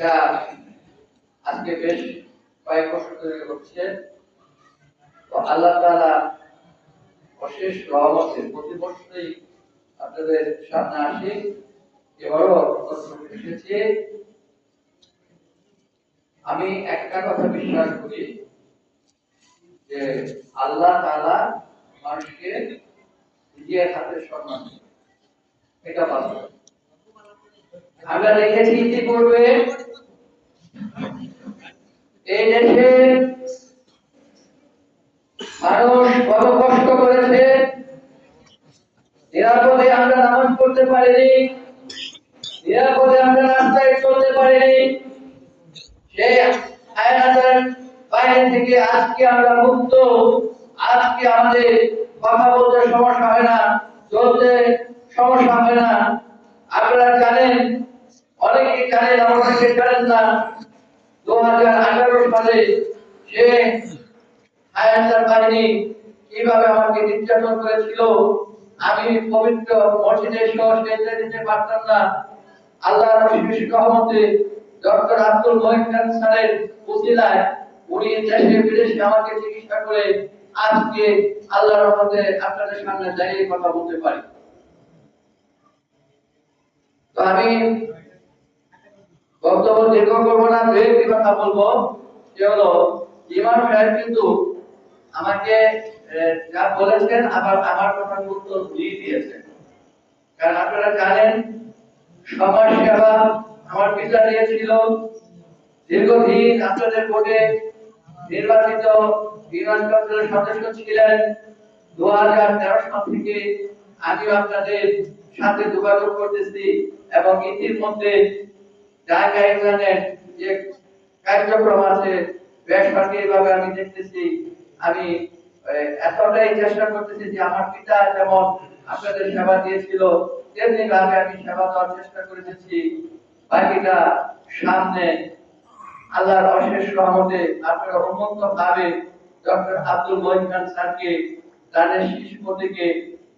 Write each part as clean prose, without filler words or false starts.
এটা আজকে বেশ কয়েক বছর ধরে হচ্ছে। তো আল্লাহ তাআলা অশেষ রহমতে প্রতি বছরই আপনাদের সামনে আসি, এবারও এসেছি। আমি একটা কথা বিশ্বাস করি যে আল্লাহ তাআলা মানুষকে নিজের হাতে সম্মান, এটা বাস্তব। আমরা দেখেছি ইতিপূর্বে এই দেশে মানুষ কত কষ্ট করেছে, নিরাপদে আমরা নামাজ পড়তে পারিনি, নিরাপদে আমরা রাস্তায় চলতে পারিনি। সেই আইনাদের বাইরে থেকে আজকে আমরা মুক্ত। আজকে আমাদের কথা বলতে সমস্যা হয় না, চলতে সমস্যা হয় না। আপনারা জানেন, অনেকেই জানেন, অনেকে জানেন না, 2018 সালে সে আইনাদের বাহিনী কিভাবে আমাকে নির্যাতন করেছিল। আমি পবিত্র মসজিদে সেজদা দিতে পারতাম না। আল্লাহর অশেষ রহমতে ডক্টর আব্দুল মহিন খান স্যারের উসিলায় উনি দেশে বিদেশে আমাকে চিকিৎসা করে আজকে আল্লাহর রহমতে আপনাদের সামনে দাঁড়িয়ে কথা বলতে পারি। তো আমি বক্তব্য দীর্ঘ করবো না, দু একটি কথা বলবো। সে হলো, ইমাম সাহেব কিন্তু আমাকে যা বলেছেন আবার আমার কথা উত্তর দিয়ে দিয়েছেন। কারণ আপনারা জানেন, সমাজ সেবা আমার পিতা দিয়েছিল। দীর্ঘদিন আপনাদের বোর্ডে নির্বাচিত ইউনিয়ন কাউন্সিলের সদস্য ছিলেন। 2013 সাল থেকে আমি আপনাদের সাথে যোগাযোগ করতেছি এবং ইতিমধ্যে ঢাকা ইউনিয়নের যে কার্যক্রম আছে বেসরকারিভাবে আমি দেখতেছি। আমি এতটাই চেষ্টা করতেছি যে আমার পিতা যেমন আপনাদের সেবা দিয়েছিল তেমনি ভাবে আমি সেবা দেওয়ার চেষ্টা করেছি। বাকিটা সামনে আল্লাহর অশেষ রহমতে আপনারা উন্মুক্ত ভাবে ডক্টর আব্দুল মহিন খান স্যারকে তাদের শিশু থেকে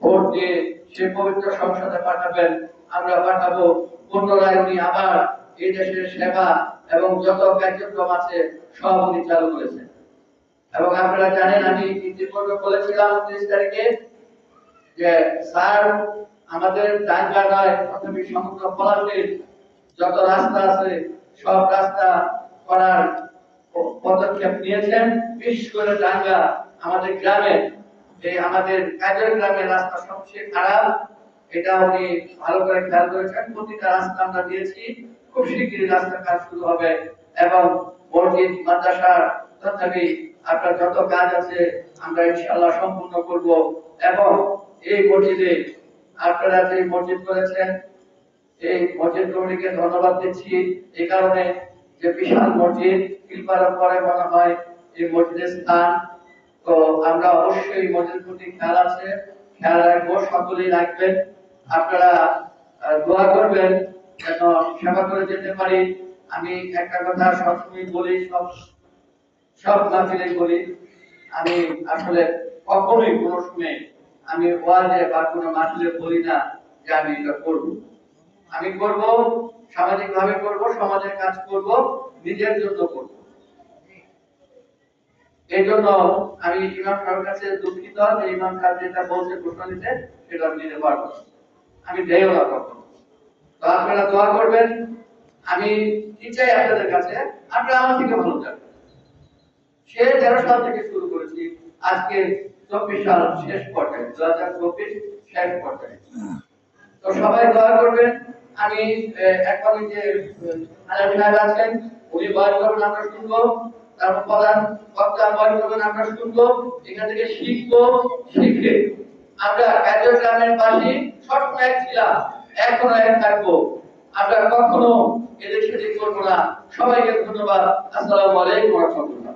ভোট দিয়ে সে পবিত্র সংসদে পাঠাবেন। আমরা পাঠাবো, পুনরায় উনি আবার এই দেশের সেবা এবং যত কার্যক্রম আছে সব উনি চালু করেছেন। এবং আপনারা জানেন, আমি ইতিপূর্বে বলেছিলাম 30 তারিখে যে স্যার আমাদের ডাঙ্গা নয়, প্রথমে সমগ্র পলাশীর যত রাস্তা আছে সব রাস্তা করার পদক্ষেপ নিয়েছেন। বিশেষ করে ডাঙ্গা আমাদের গ্রামে, এই আমাদের কাজের গ্রামের রাস্তা সবচেয়ে খারাপ, এটা উনি ভালো করে খেয়াল করেছেন। প্রতিটা রাস্তা আমরা দিয়েছি, খুব শীঘ্রই রাস্তার কাজ শুরু হবে। এবং মসজিদ মাদ্রাসা তথাপি আপনার যত কাজ আছে আমরা ইনশাআল্লাহ সম্পূর্ণ করব। এবং এই মসজিদে আপনারা যে মসজিদ করেছেন, এই মসজিদ কমিটিকে ধন্যবাদ দিচ্ছি। এই কারণে যে বিশাল মসজিদ কিলপাড়ার পরে মনে হয় এই মসজিদের স্থান। তো আমরা অবশ্যই মসজিদ প্রতি খেয়াল আছে, খেয়াল রাখবো, সকলেই রাখবেন। আপনারা দোয়া করবেন যেন সেবা করে যেতে পারি। আমি একটা কথা সবসময় বলি, সব মাহফিলে বলি, আমি আসলে কখনোই কোনো সময় আমি ওয়াজে বা কোনো মাহফিলে বলি না যে আমি এটা করব। আমি করব, সামাজিক ভাবে করব, সমাজের কাজ করব, নিজের জন্য করব। এই জন্য আমি ইমাম সাহেবের কাছে দুঃখিত যে ইমাম সাহেব যেটা বলছে ঘোষণা দিতে সেটা আমি দিতে পারবো, আমি দেইও না কখনো। তো আপনারা দোয়া করবেন। আমি কি চাই আপনাদের কাছে, আপনারা আমার থেকে ভালো থাকবেন। সে 13 সাল থেকে শুরু করেছি, আজকে 24 সাল শেষ পর্যায়ে, 2024 শেষ পর্যায়ে। তো সবাই দোয়া করবেন। আমি এখন যে আলাদা সাহেব আছেন উনি বয়ান করবেন, আমরা শুনবো। তারপর প্রধান বক্তা বয়ান করবেন, আমরা শুনবো। এখান থেকে শিখবো, শিখে আমরা কার্যক্রমের পাশে সবসময় এক ছিলাম, এখনো এক থাকবো। আমরা কখনো এদিক সেদিক করবো না। সবাইকে ধন্যবাদ। আসসালামু আলাইকুম ওয়া রাহমাতুল্লাহ।